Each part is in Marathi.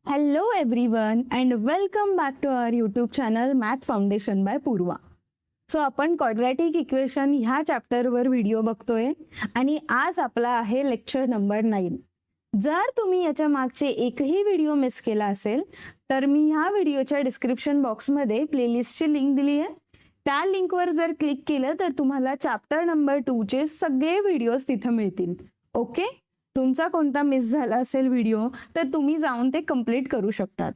Hello everyone and welcome back to our YouTube channel Math Foundation by Purva. So आपण क्वाड्रॅटिक इक्वेशन ह्या चॅप्टरवर व्हिडिओ बघतोय आणि आज आपला आहे लेक्चर नंबर 9. जर तुम्ही याच्या मागचे एकही व्हिडिओ मिस केला असेल तर मी ह्या व्हिडिओच्या डिस्क्रिप्शन बॉक्समध्ये प्लेलिस्टची लिंक दिली आहे. त्या लिंकवर जर क्लिक केलं तर तुम्हाला चॅप्टर नंबर 2 चे सगळे व्हिडिओज तिथं मिळतील. ओके, तुमचा कोणता मिस झाला असेल व्हिडिओ तर तुम्ही जाऊन ते कंप्लीट करू शकतात.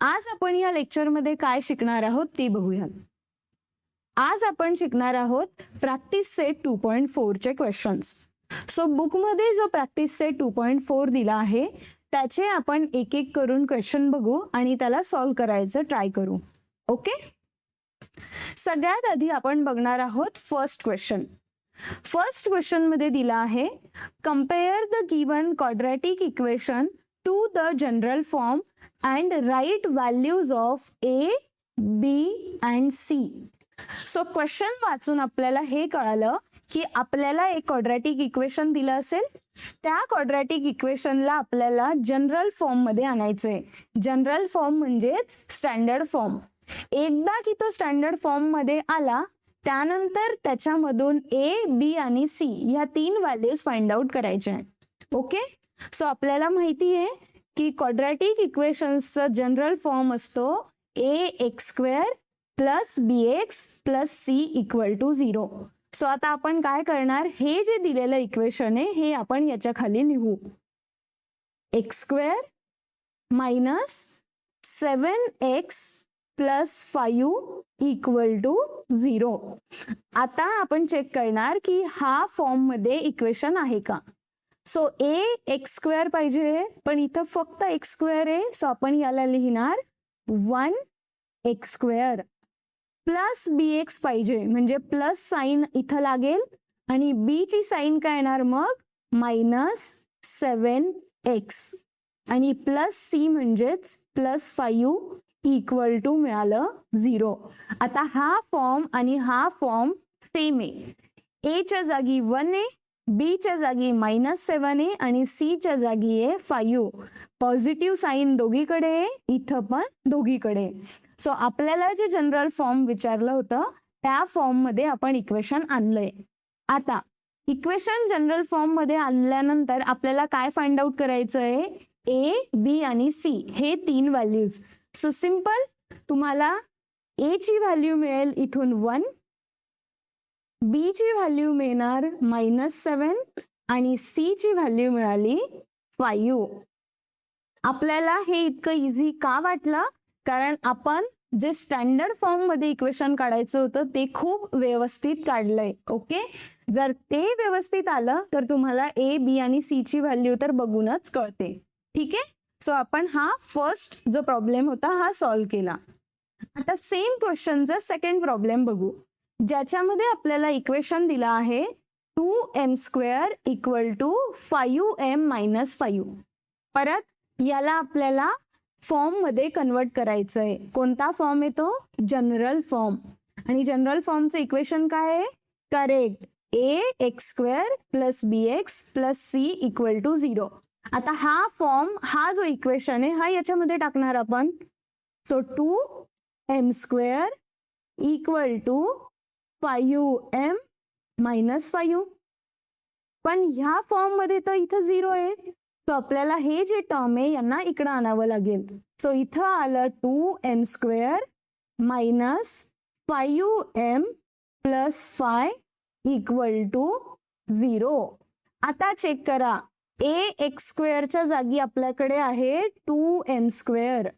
आज आपण या लेक्चरमध्ये काय शिकणार आहोत ते बघूया. आज आपण शिकणार आहोत प्रॅक्टिस सेट 2.4 चे क्वेश्चन्स. सो बुकमध्ये जो प्रॅक्टिस सेट 2.4 दिला आहे त्याचे आपण एक एक करून क्वेश्चन बघू आणि त्याला सॉल्व्ह करायचं ट्राय करू. ओके, सगळ्यात आधी आपण बघणार आहोत फर्स्ट क्वेश्चन. फर्स्ट क्वेश्चन मध्ये दिला आहे compare the given quadratic equation to the general form and write values of a, b and c. So question वाचून आपल्याला हे कळालं की आपल्याला एक क्वाड्रॅटिक इक्वेशन दिलं असेल, त्या क्वाड्रॅटिक इक्वेशनला आपल्याला जनरल फॉर्म मध्ये आणायचंय. जनरल फॉर्म म्हणजेच स्टँडर्ड फॉर्म. एकदा की तो स्टँडर्ड फॉर्म मध्ये आला त्यानंतर त्याच्यामधून ए, बी आणि सी या 3 व्हॅल्यूज फाइंड आउट करायच्या आहेत. ओके, सो आपल्याला माहिती आहे की क्वाड्रॅटिक इक्वेशन्सचा जनरल फॉर्म असतो ax² plus bx plus c equal to 0. So आता आपण काय करणार, हे जे दिलेलं इक्वेशन आहे हे आपण याच्या खाली लिहू. x² minus 7x plus 5 equal to 0. आता आपण चेक करणार की हा फॉर्म मध्ये इक्वेशन आहे का. सो ax² पाहिजे पण इथं फक्त x² आहे, सो आपण याला लिहिणार 1x² प्लस bx पाहिजे म्हणजे प्लस साइन इथं लागेल आणि b ची साइन काय येणार मग मायनस 7x आणि प्लस c म्हणजेच प्लस 5 इक्वल टू मिळालं 0. आता हा फॉर्म आणि हा फॉर्म सेम आहे. a च्या जागी 1 आहे, b च्या जागी -7 आहे आणि c च्या जागी आहे 5. पॉझिटिव्ह साइन दोघीकडे आहे, इथं पण दोघीकडे. सो आपल्याला जे जनरल फॉर्म विचारलं होतं त्या फॉर्म मध्ये आपण इक्वेशन आणलंय. आता इक्वेशन जनरल फॉर्म मध्ये आणल्यानंतर आपल्याला काय फाइंड आउट करायचं आहे, a, b आणि c हे 3 व्हॅल्यूज. सो सिंपल, तुम्हाला a ची व्हॅल्यू मिळेल इथून 1, b ची व्हॅल्यू मिळणार -7 आणि c ची व्हॅल्यू मिळाली 5. आपल्याला हे इतकं इझी का वाटलं, कारण आपण जे स्टँडर्ड फॉर्म मध्ये इक्वेशन काढायचं होतं ते खूप व्यवस्थित काढलंय. ओके, जर ते व्यवस्थित आलं तर तुम्हाला a, b आणि c ची व्हॅल्यू तर बघूनच कळते. ठीक आहे, सो आपण हा फर्स्ट जो प्रॉब्लेम होता हा सॉल्व्ह केला. आता सेम क्वेश्चनचा सेकंड प्रॉब्लेम बघू, ज्याच्यामध्ये आपल्याला इक्वेशन दिला आहे 2m² इक्वल टू 5m - 5. परत याला आपल्याला फॉर्म मध्ये कन्वर्ट करायचंय. कोणता फॉर्म आहे तो, जनरल फॉर्म. आणि जनरल फॉर्मचं इक्वेशन काय आहे, correct, ax² plus bx plus c equal to 0. आता हा फॉर्म, हा जो इक्वेशन आहे हा याच्यामध्ये टाकणार आपण. So 2m² equal to 5m - 5. पण ह्या फॉर्म मध्ये तर इथं 0 आहे, तो आपल्याला हे जे टर्म आहे यांना इकडं आणावं लागेल. सो इथं आलं 2m² minus 5m plus 5 equal to 0. आता चेक करा, ax² च्या जागी आपल्याकडे आहे 2m²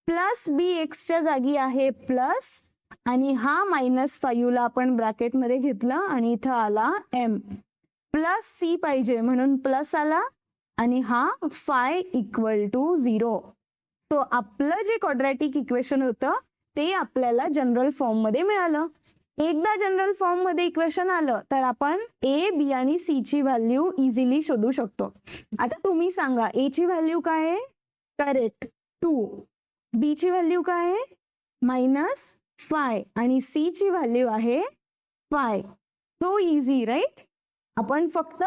प्लस bx च्या जागी आहे प्लस आणि हा -5 ला आपण ब्रॅकेट मध्ये घेतलं आणि इथं आला m. प्लस c पाहिजे म्हणून प्लस आला आणि हा 5 इक्वल टू 0. तो आपलं जे क्वाड्रॅटिक इक्वेशन होतं ते आपल्याला जनरल फॉर्म मध्ये मिळालं. एकदा जनरल फॉर्म मध्ये इक्वेशन आलं तर आपण a, b आणि c ची व्हॅल्यू इझिली शोधू शकतो. आता तुम्ही सांगा, a ची व्हॅल्यू काय आहे, करेक्ट 2, b ची व्हॅल्यू काय आहे -5 आणि c ची व्हॅल्यू आहे 5. So easy right. आपण फक्त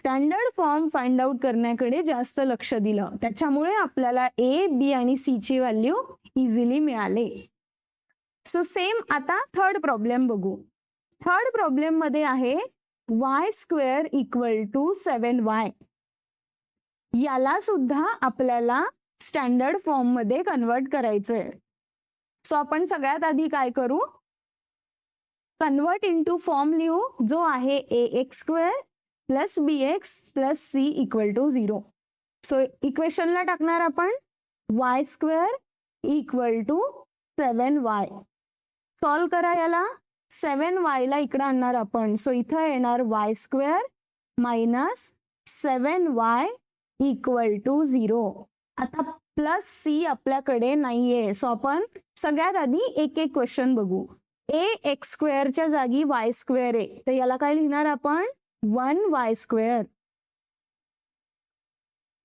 स्टँडर्ड फॉर्म फाइंड आउट करण्याकडे जास्त लक्ष दिलं, त्याच्यामुळे आपल्याला ए, बी आणि सी ची व्हॅल्यू इझिली मिळाले. सो सेम आता थर्ड प्रॉब्लेम बघू. थर्ड प्रॉब्लेम मध्ये आहे y square equal to 7y. याला सुद्धा आपल्याला स्टँडर्ड फॉर्म मध्ये कन्वर्ट करायचंय. सो आपण सगळ्यात आधी काय करू, कन्वर्ट इनटू फॉर्म लिहू, जो आहे ax square plus bx plus c equal to 0. So इक्वेशनला टाकणार आपण y square equal to 7y. Solve करा याला. 7y ला इकडे आणणार आपण. सो इथं येणार y square minus 7y equal to 0. आता प्लस सी आपल्याकडे नाहीये. सो आपण सगळ्यात आधी एक एक क्वेश्चन बघू. ए एक्स स्क्वेअरच्या जागी वाय स्क्वेअर आहे, तर याला काय लिहिणार आपण 1y स्क्वेअर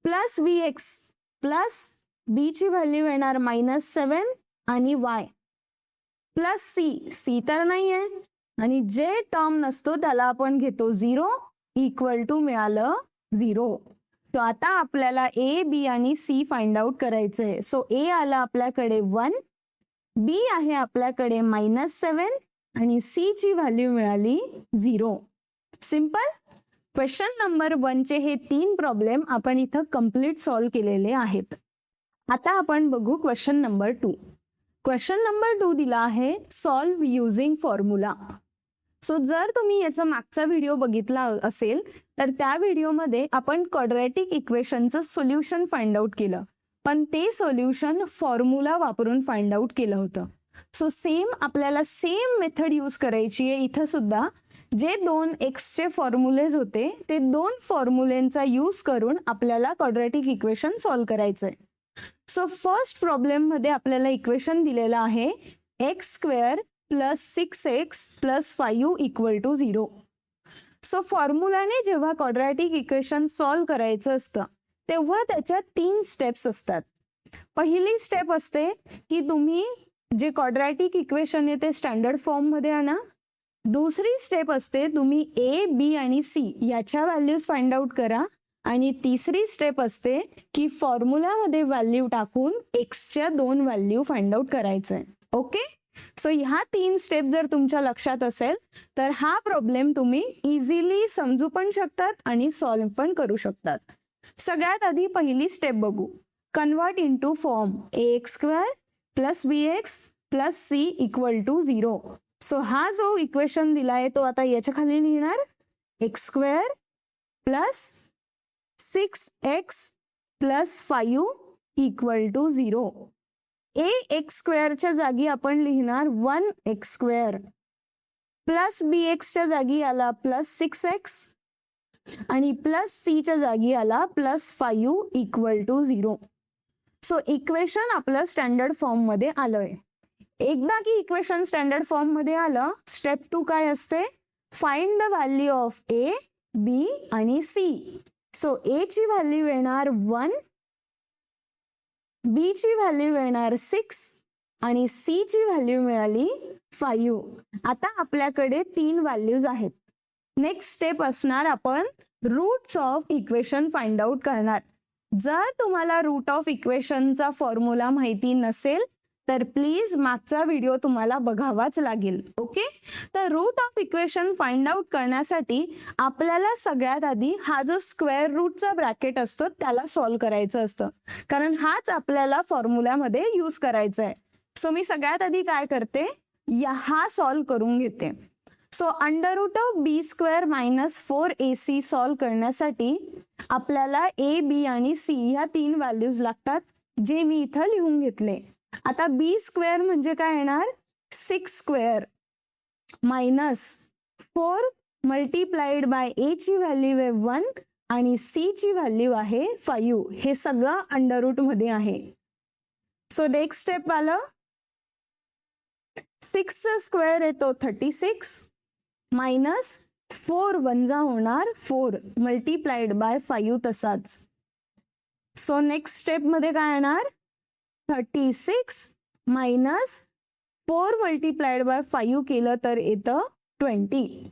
प्लस बी एक्स प्लस बी ची व्हॅल्यू येणार -7 आणि y प्लस सी तर नाहीये आणि जे टर्म नसतो त्याला आपण घेतो 0 इक्वल टू मिळालं 0. तो आता आपल्याला ए, बी आणि सी फाइंड आउट करायचंय. सो ए आला आपल्याकडे 1, बी आहे आपल्याकडे -7 आणि सी ची व्हॅल्यू मिळाली 0. सिंपल. क्वेश्चन नंबर 1 चे हे 3 प्रॉब्लेम आपण इथं कंप्लीट सॉल्व केलेले आहेत. आता आपण बघू क्वेश्चन नंबर 2. क्वेश्चन नंबर 2 दिला आहे सॉल्व युझिंग फॉर्म्युला. सो जर तुम्ही याचा मागचा व्हिडिओ बघितला असेल तर त्या व्हिडिओमध्ये आपण क्वाड्रॅटिक इक्वेशनचं सोल्युशन फाइंड आउट केलं, पण ते सोल्युशन फॉर्म्युला वापरून फाइंड आउट केलं होतं. सो सेम आपल्याला सेम मेथड यूज करायची आहे इथं सुद्धा. जे 2 एक्सचे फॉर्म्युलेज होते ते 2 फॉर्म्युलेंचा यूज करून आपल्याला क्वाड्रॅटिक इक्वेशन सॉल्व करायचंय. सो फर्स्ट प्रॉब्लेम मध्ये आपल्याला इक्वेशन दिलेलं आहे x square plus 6x plus 5 equal to 0. So फॉर्म्युलाने जेव्हा क्वाड्रॅटिक इक्वेशन सॉल्व करायचं असतं तेव्हा त्याच्यात 3 स्टेप्स असतात. पहिली स्टेप असते की तुम्ही जे क्वाड्रॅटिक इक्वेशन आहे ते स्टँडर्ड फॉर्म मध्ये आणा. दुसरी स्टेप असते तुम्ही ए, बी आणि सी याच्या व्हॅल्यूज फाइंड आउट करा. आणि तिसरी स्टेप असते की फॉर्म्युलामध्ये व्हॅल्यू टाकून एक्सच्या 2 व्हॅल्यू फाइंड आउट करायचंय. ओके. सो ह्या 3 स्टेप जर तुमच्या लक्षात असेल तर हा प्रॉब्लेम तुम्ही इझिली समजू पण शकतात आणि सॉल्व पण करू शकतात. सगळ्यात आधी पहिली स्टेप बघू. Convert into form ax square plus bx plus c equal to 0. So हा जो इक्वेशन दिलाय तो आता याच्या खाली लिहिणार x square plus 6x plus 5 equal to 0. A x स्क्वेअरच्या जागी आपण लिहिणार 1x स्क्वेअर प्लस bxच्या जागी आला प्लस 6x आणि प्लस c च्या जागी आला plus 5 equal to 0. So equation आपलं स्टँडर्ड फॉर्म मध्ये आलंय. एकदा की इक्वेशन स्टँडर्ड फॉर्म मध्ये आलं, स्टेप 2 काय असते, find the value of a, बी आणि सी. सो ए ची व्हॅल्यू येणार 1, बी ची व्हॅल्यू येणार 6 आणि सी ची व्हॅल्यू मिळाली 5. आता आपल्याकडे 3 व्हॅल्यूज आहेत. नेक्स्ट स्टेप असणार आपण roots of equation find out करणार. जर तुम्हाला रूट ऑफ इक्वेशनचा फॉर्म्युला माहिती नसेल तर प्लीज मागचा व्हिडिओ तुम्हाला बघावाच लागेल. ओके. तर root of equation find out करण्यासाठी आपल्याला सगळ्यात आधी हा जो स्क्वेअर रूटचा ब्रॅकेट असतो त्याला सॉल्व करायचं असतं, कारण हाच आपल्याला फॉर्म्युल्यामध्ये यूज करायचा आहे. सो मी सगळ्यात आधी काय करते, हा सॉल्व करून घेते. So under root of b square minus 4ac solve करण्यासाठी आपल्याला ए, बी आणि सी ह्या 3 व्हॅल्यूज लागतात, जे मी इथं लिहून घेतले. आता बी स्क्वेअर म्हणजे काय येणार 6 स्क्वेअर मायनस 4 मल्टीप्लाइड बाय ए ची व्हॅल्यू आहे 1 आणि सी ची व्हॅल्यू आहे 5. हे सगळं अंडर रूट मध्ये आहे. सो नेक्स्ट स्टेप आलं 6 स्क्वेअर येतो 36 मायनस 4 वजा होणार 4 मल्टीप्लाइड बाय 5 तसाच. सो नेक्स्ट स्टेप मध्ये काय येणार 36 मायनस 4 मल्टीप्लाइड बाय 5 केलं तर येतं 20.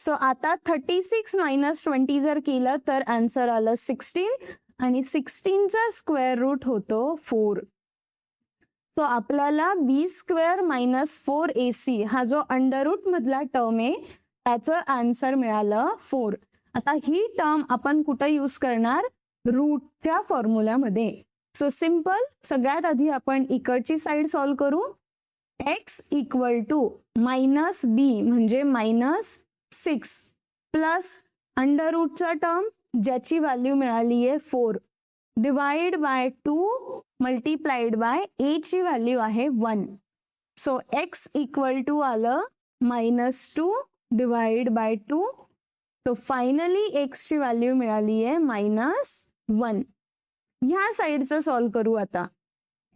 सो आता 36 मायनस 20 जर केलं तर आन्सर आलं 16 आणि 16चा स्क्वेअर रूट होतो 4. सो आपल्याला बी स्क्वेअर मायनस 4ac हा जो अंडर रूट मधला टर्म आहे त्याचं आन्सर मिळालं 4. आता ही टर्म आपण कुठं यूज करणार? रूटच्या फॉर्म्युल्यामध्ये. सो सिंपल, सगळ्यात आधी आपण इकडची साईड सॉल्व करू. x इक्वल टू मायनस बी म्हणजे -6 प्लस अंडर रूटचा टर्म ज्याची व्हॅल्यू मिळाली आहे 4 divide by 2 multiplied by a ची व्हॅल्यू आहे 1. सो x इक्वल टू आलं -2 डिवाइड बाय 2. तो फायनली x ची व्हॅल्यू मिळाली आहे -1. ह्या साईडचं सॉल्व करू आता.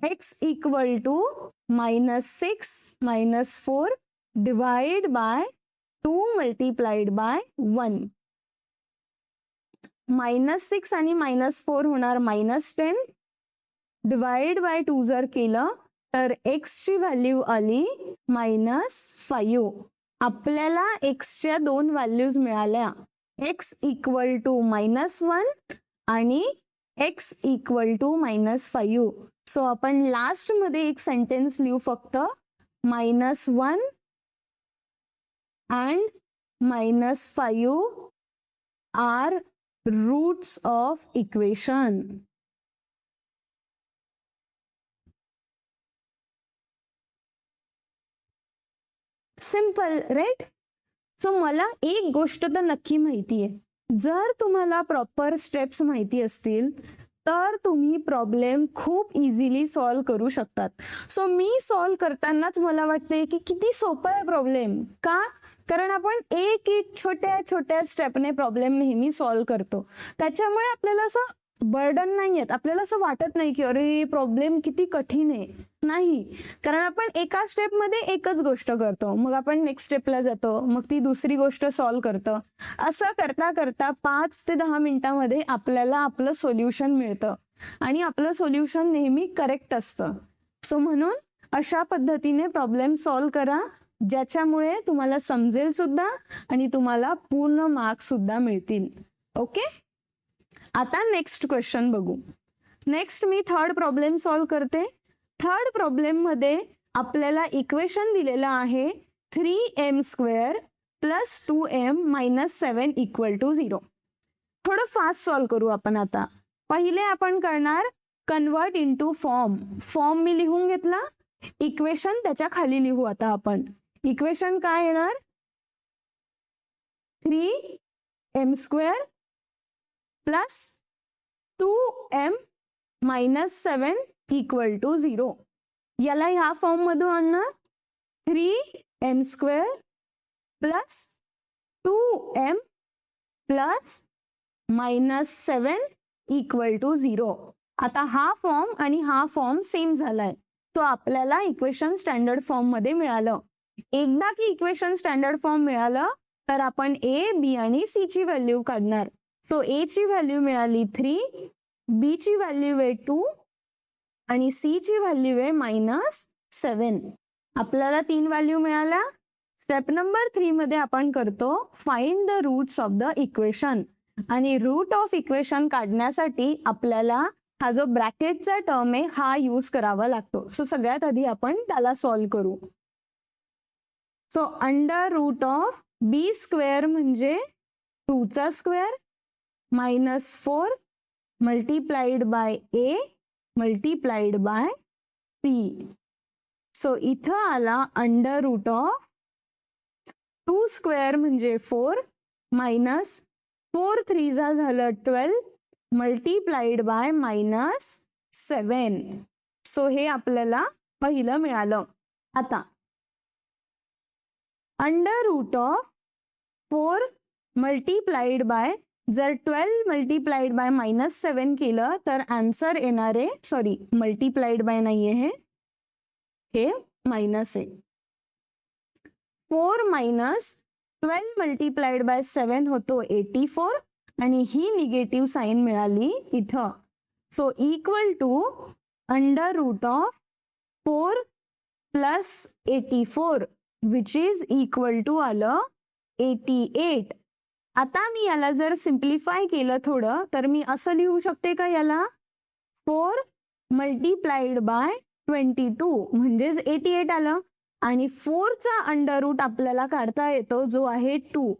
x equal to -6 - 4 divide by 2 multiplied by 1. -6 आणि -4 होणार -10 डिवाइड बाय 2 जर केलं तर x ची व्हॅल्यू आली -5. आपल्याला x च्या 2 व्हॅल्यूज मिळाल्या. x इक्वल टू -1 आणि x इक्वल टू -5. सो आपण लास्ट मध्ये एक सेंटेन्स लिहू फक्त. -1 and -5 are roots of equation. Simple right. So मला एक गोष्ट तर नक्की माहिती आहे, जर तुम्हाला प्रॉपर स्टेप्स माहिती असतील तर तुम्ही प्रॉब्लेम खूप इझिली सॉल्व करू शकतात. सो मी सॉल्व करतानाच मला वाटते की किती सोपा आहे प्रॉब्लेम. का? कारण आपण एक एक छोट्या छोट्या स्टेपने प्रॉब्लेम नेहमी सॉल्व करतो. त्याच्यामुळे आपल्याला असं बर्डन नाही येत, आपल्याला असं वाटत नाही की अरे प्रॉब्लेम किती कठीण आहे. नाही, कारण आपण एका स्टेपमध्ये एकच गोष्ट करतो, मग आपण नेक्स्ट स्टेपला जातो, मग ती दुसरी गोष्ट सॉल्व करतो. असं करता करता 5 ते 10 मिनिटांमध्ये आपल्याला आपलं सोल्युशन मिळतं आणि आपलं सोल्युशन नेहमी करेक्ट असतं. सो म्हणून अशा पद्धतीने प्रॉब्लेम सॉल्व करा ज्याच्यामुळे तुम्हाला समजेल सुद्धा आणि तुम्हाला पूर्ण मार्क्स सुद्धा मिळतील. ओके, आता नेक्स्ट क्वेश्चन बघू. नेक्स्ट मी थर्ड प्रॉब्लेम सॉल्व करते. थर्ड प्रॉब्लेम मध्ये आपल्याला इक्वेशन दिलेलं आहे 3m² + 2m - 7 = 0. थोडं फास्ट सॉल्व करू आपण. आता पहिले आपण करणार कन्वर्ट इनटू फॉर्म. फॉर्म मी लिहून घेतला, इक्वेशन त्याच्या खाली लिहू. आता आपण इक्वेशन काय येणार? 3m² + 2m - 7 = 0. याला ह्या फॉर्म मधून आणणार. 3m² + 2m + -7 = 0. आता हा फॉर्म आणि हा फॉर्म सेम झालाय, तो आपल्याला इक्वेशन स्टँडर्ड फॉर्म मध्ये मिळालं. एकदा की इक्वेशन स्टँडर्ड फॉर्म मिळालं तर आपण a, b आणि c ची व्हॅल्यू काढणार. सो a ची व्हॅल्यू मिळाली 3, b ची व्हॅल्यू आहे 2 आणि c ची व्हॅल्यू आहे -7. आपल्याला 3 व्हॅल्यू मिळाल्या. स्टेप नंबर 3 मध्ये आपण करतो find the roots of the equation. आणि रूट ऑफ इक्वेशन काढण्यासाठी आपल्याला हा जो ब्रॅकेटचा टर्म आहे हा यूज करावा लागतो. सो सगळ्यात आधी आपण त्याला सॉल्व करू. So under root of b² म्हणजे 2चा square -4 multiplied by a multiplied by c. So इथं आला अंडर रूट ऑफ 2² म्हणजे 4 -4 3 झालं 12 मल्टीप्लाइड बाय -7. सो हे आपल्याला पहिलं मिळालं. आता under root of 4 multiplied by, जर 12 मल्टीप्लाइड बाय -7 केलं तर आन्सर येणार आहे, सॉरी मल्टीप्लाइड बाय नाहीये, हे मायनस आहे. 4 - 12 मल्टीप्लाइड बाय 7 होतो 84 आणि ही निगेटिव्ह साईन मिळाली इथं. So equal to under root of 4 + 84 which is equal to आलं 88. आता मी याला जर सिम्प्लिफाय केलं थोडं तर मी असं लिहू शकते का याला 4 मल्टिप्लाइड बाय 22 म्हणजेच 88 आलं. आणि 4 चा अंडर रूट आपल्याला काढता येतो जो आहे 2.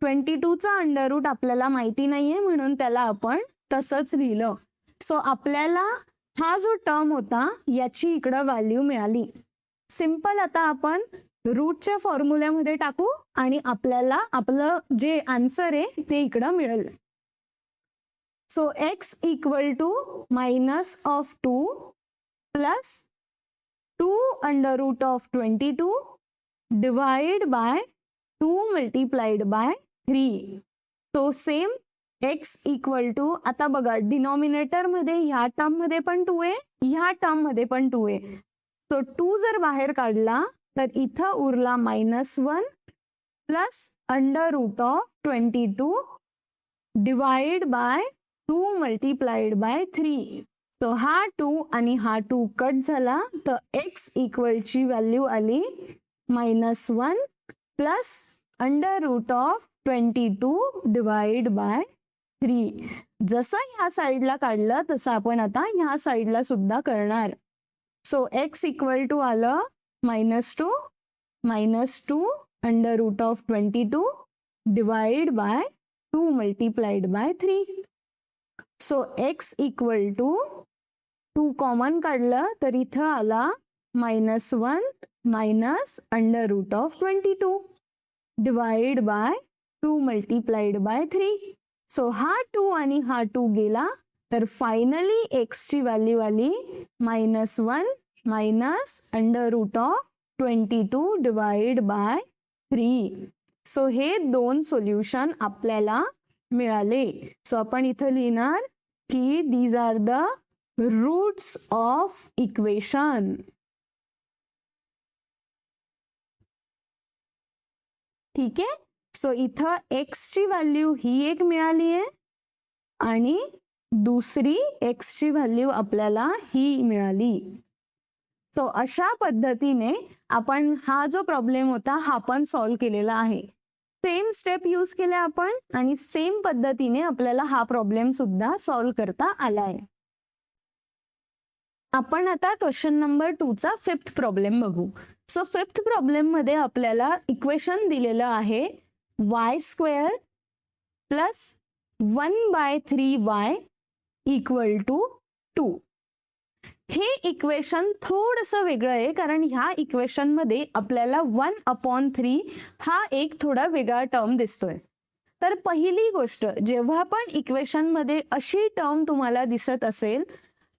22 चा अंडर रूट आपल्याला माहिती नाहीये म्हणून त्याला आपण तसंच लिहिलं. सो आपल्याला हा जो टर्म होता याची इकडं व्हॅल्यू मिळाली. सिंपल आता आपण रूटच्या फॉर्म्युल्यामध्ये टाकू आणि आपल्याला आपलं जे आन्सर आहे ते इकडं मिळेल. So x equal to minus of 2 plus 2 under root of 22 divide by 2 multiplied by 3. So same x equal to, आता बघा डिनॉमिनेटर मध्ये ह्या टर्म मध्ये पण 2 आहे, ह्या टर्म मध्ये पण 2 आहे. सो 2 जर बाहेर काढला तर इथं उरला -1 plus under root of 22 divide by 2 multiplied by 3. So हा 2 आणि हा 2 कट झाला तर x इक्वलची व्हॅल्यू आली -1 plus under root of 22 divide by 3. जसं ह्या साईडला काढलं तसं आपण आता ह्या साईडला सुद्धा करणार. सो x इक्वल टू आलं -2 under root of 22 divide by 2 multiplied by 3. So x equal to 2 common काढलं तर इथं आला -1 minus under root of 22 divide by 2 multiplied by 3. So हा 2 आणि हा 2 गेला तर फायनली x ची व्हॅल्यू आली -1 minus under root of 22 divide by 3. So हे दोन सोल्युशन आपल्याला मिळाले. सो आपण इथं लिहिणार की these are the roots of equation. ठीक आहे. सो इथं x ची व्हॅल्यू ही एक मिळाली आहे आणि दुसरी x ची व्हॅल्यू आपल्याला ही मिळाली. सो अशा पद्धतीने आपण हा जो प्रॉब्लेम होता हा पण सॉल्व्ह केलेला आहे. सेम स्टेप यूज केले आपण आणि सेम पद्धतीने आपल्याला हा प्रॉब्लेम सुद्धा सॉल्व्ह करता आलाय. आपण आता क्वेश्चन नंबर 2 चा 5th प्रॉब्लेम बघू. सो 5th प्रॉब्लेम मध्ये आपल्याला इक्वेशन दिलेलं आहे y² plus 1/3y equal to 2. हे इक्वेशन थोडंसं वेगळं आहे कारण ह्या इक्वेशन मध्ये आपल्याला 1/3 हा एक थोडा वेगळा टर्म दिसतोय. तर पहिली गोष्ट, जेव्हा पण इक्वेशन मध्ये अशी टर्म तुम्हाला दिसत असेल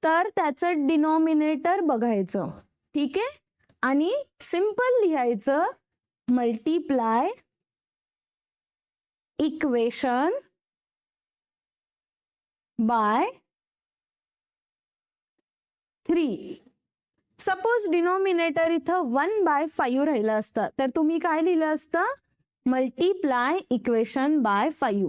तर त्याचं डिनॉमिनेटर बघायचं. ठीक आहे. आणि सिंपल लिहायचं multiply equation by 3. Suppose denominator इथं 1/5 राहिलं असतं तर तुम्ही काय लिहिलं असतं मल्टिप्लाय इक्वेशन बाय 5.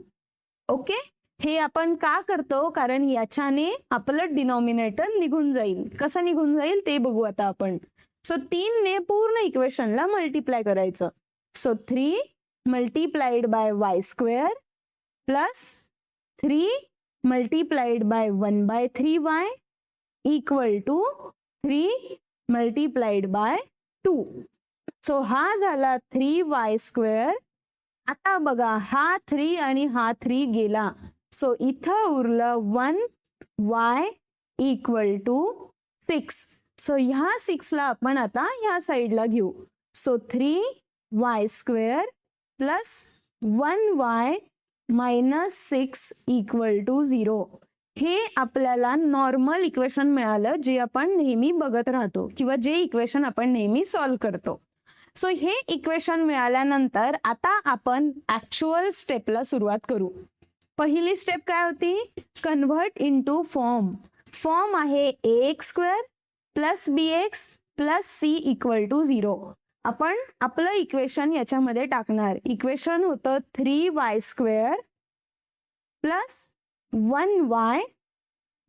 ओके. हे आपण का करतो कारण याच्याने आपलं डिनॉमिनेटर निघून जाईल. कसं निघून जाईल ते बघू आता आपण. सो 3 ने पूर्ण इक्वेशनला मल्टिप्लाय करायचं. So 3 multiplied by y² plus 3 multiplied by 1/3y equal to 3 multiplied by 2. So हा झाला 3y². आता बघा हा 3 आणि हा 3 गेला. सो इथं उरलं 1y इक्वल टू 6. सो ह्या 6 ला आपण आता ह्या साईडला घेऊ. So 3y² plus 1y minus 6 equal to 0. हे आपल्याला नॉर्मल इक्वेशन मिळालं जे आपण नेहमी बघत राहतो किंवा जे इक्वेशन आपण नेहमी सॉल्व्ह करतो. सो हे इक्वेशन मिळाल्यानंतर आता आपण ऍक्च्युअल स्टेपला सुरुवात करू. पहिली स्टेप काय होती कन्व्हर्ट इनटू फॉर्म. फॉर्म आहे ax² plus bx plus c equal to 0. आपण आपलं इक्वेशन याच्यामध्ये टाकणार. इक्वेशन होतं 3y² plus 1y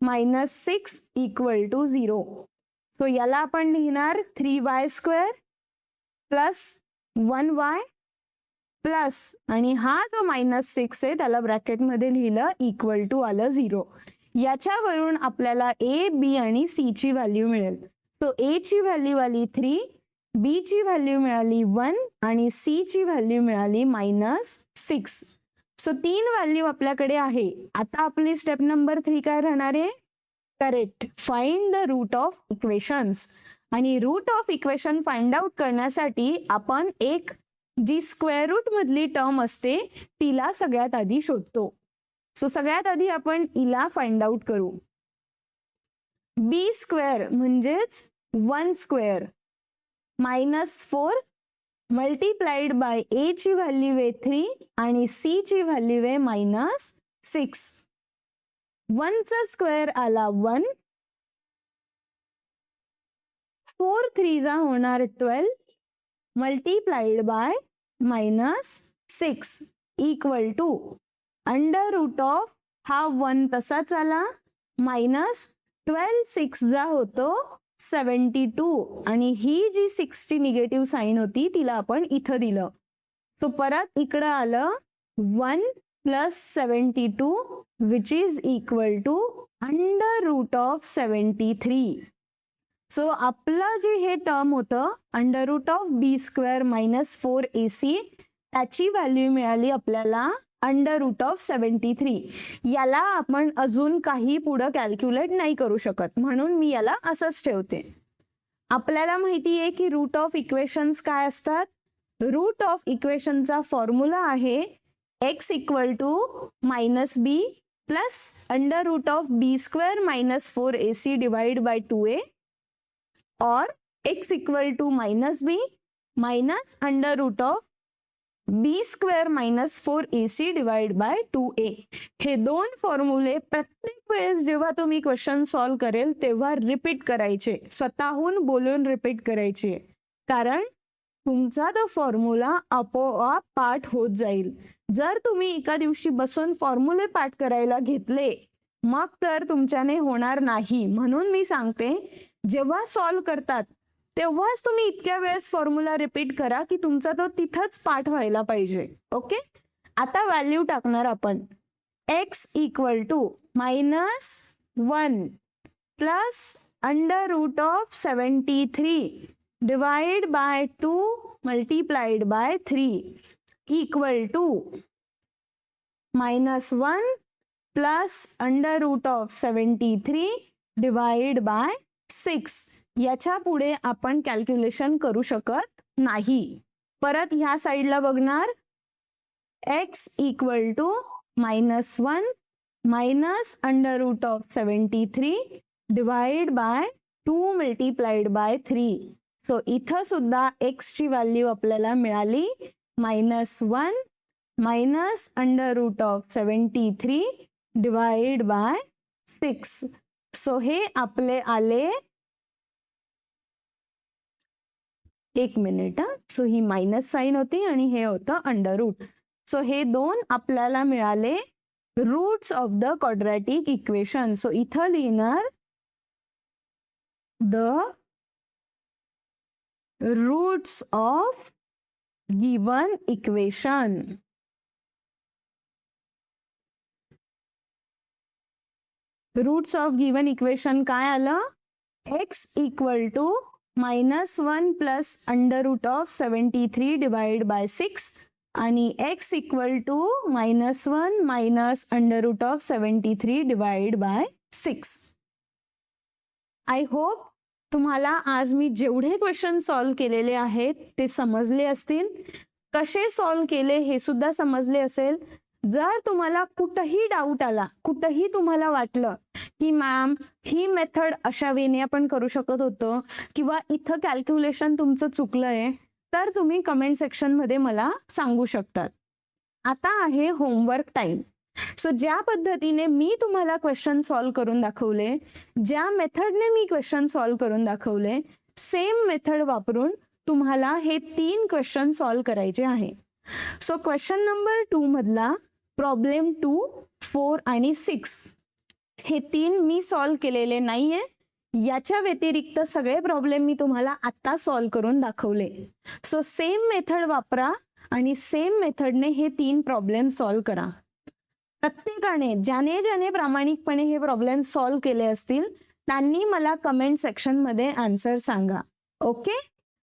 minus 6 equal to 0. So याला आपण लिहिणार 3y² प्लस 1y प्लस आणि हा जो -6 आहे त्याला ब्रॅकेटमध्ये लिहिलं इक्वल टू आलं 0. याच्यावरून आपल्याला ए, बी आणि सी ची व्हॅल्यू मिळेल. सो ए ची व्हॅल्यू आली 3, बी ची व्हॅल्यू मिळाली 1 आणि सी ची व्हॅल्यू मिळाली -6. सो 3 व्हॅल्यू आपल्याकडे आहे. आता आपली स्टेप नंबर 3 काय राहणार आहे? Correct, find the root of equations. आणि root of equation find out करण्यासाठी आपण एक जी स्क्वेअर रूट मधली टर्म असते तिला सगळ्यात आधी शोधतो. सो सगळ्यात आधी आपण इला फाइंड आउट करू. बी स्क्वेअर म्हणजेच 1 स्क्वेअर -4 मल्टीप्लाइड बाय ए ची व्हॅल्यू आहे 3 आणि सी ची व्हॅल्यू आहे -6. 1 चा स्क्वेअर आला 1, 4 3 जा होणार 12 multiplied by -6 equal to under root of हा 1 तसाच आला -12 6 जा होतो 72 आणि ही जी 6 ची निगेटिव्ह साईन होती तिला आपण इथं दिलं. सो परत इकडं आलं 1 + 72 which is equal to under root of 73. So आपलं जे हे टर्म होतं under root of b square -4 AC त्याची व्हॅल्यू मिळाली आपल्याला अंडर रूट ऑफ 73. याला आपण अजून काही पुढं कॅल्क्युलेट नाही करू शकत म्हणून मी याला असंच ठेवते. आपल्याला माहिती आहे की रूट ऑफ इक्वेशन्स काय असतात. रूट ऑफ इक्वेशनचा फॉर्म्युला आहे x equal to -b plus under root of b square -4 AC divide by 2a और x equal to -b minus under root of b square -4 AC divide by 2a. हे दोन फॉर्म्युले प्रत्येक वेळेस जेव्हा तुम्ही क्वेश्चन सॉल्व करेल तेव्हा रिपीट करायचे, स्वतःहून बोलून रिपीट करायचे, कारण तुमचा तो फॉर्म्युला आपोआप पाठ होत जाईल. जर तुम्ही एका दिवशी बसून फॉर्म्युले पाठ करायला घेतले मग तर तुमच्याने होणार नाही. म्हणून मी सांगते जेव्हा सॉल्व करतात तेव्हाच तुम्ही इतक्या वेळेस फॉर्म्युला रिपीट करा की तुमचा तो तिथंच पाठ व्हायला पाहिजे. ओके, आता व्हॅल्यू टाकणार आपण. x equal to -1 plus under root of 73 divide by 2 multiplied by 3 equal to -1 plus under root of 73 divide by 6. याच्या पुढे आपण कॅल्क्युलेशन करू शकत नाही. परत ह्या साईडला बघणार. x equal to -1 minus under root of 73 divide by 2 multiplied by 3. So इथं सुद्धा x ची व्हॅल्यू आपल्याला मिळाली -1 minus under root of 73 divide by 6. So हे आपले आले, एक मिनिट. सो ही मायनस साइन होती आणि हे होतं अंडर रूट. सो हे दोन आपल्याला मिळाले roots of the quadratic equation. So इथं लिहिणार the roots of given equation. Roots of given equation काय आलं? x equal to -1 plus under root of 73 divide by 6 आणि x equal to -1 minus under root of 73 divide by 6. I hope तुम्हाला आज मी जेवढे क्वेश्चन सॉल्व केलेले आहेत ते समजले असतील. कसे सॉल्व केले हे सुद्धा समजले असेल. जर तुम्हाला कुठेही डाऊट आला, कुठेही तुम्हाला वाटलं की मॅम ही मेथड अशा वेने आपण करू शकत होतो किंवा इथं कॅल्क्युलेशन तुमचं चुकलंय, तर तुम्ही कमेंट सेक्शन मध्ये मला सांगू शकतात. आता आहे होमवर्क टाइम. सो ज्या पद्धतीने मी तुम्हाला क्वेश्चन सॉल्व करून दाखवले, ज्या मेथडने मी क्वेश्चन सॉल्व करून दाखवले, सेम मेथड वापरून तुम्हाला हे 3 क्वेश्चन सॉल्व करायचे आहे. सो क्वेश्चन नंबर 2 मधला प्रॉब्लेम 2, 4 आणि 6 हे 3 मी सॉल्व केलेले नाहीये. याच्या व्यतिरिक्त सगळे प्रॉब्लेम मी तुम्हाला आता सॉल्व करून दाखवले. सो सेम मेथड वापरा आणि सेम मेथडने हे 3 प्रॉब्लेम सॉल्व्ह करा. प्रत्येकाने ज्याने ज्याने प्रामाणिकपणे हे प्रॉब्लेम सॉल्व्ह केले असतील त्यांनी मला कमेंट सेक्शनमध्ये आन्सर सांगा. Okay,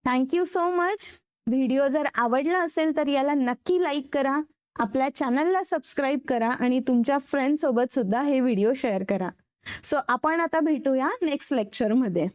thank you so much. Video जर आवडला असेल तर याला नक्की लाईक करा, आपल्या चॅनलला सबस्क्राईब करा आणि तुमच्या फ्रेंड सोबत सुद्धा हे व्हिडिओ शेअर करा. सो आपण आता भेटूया नेक्स्ट लेक्चरमध्ये.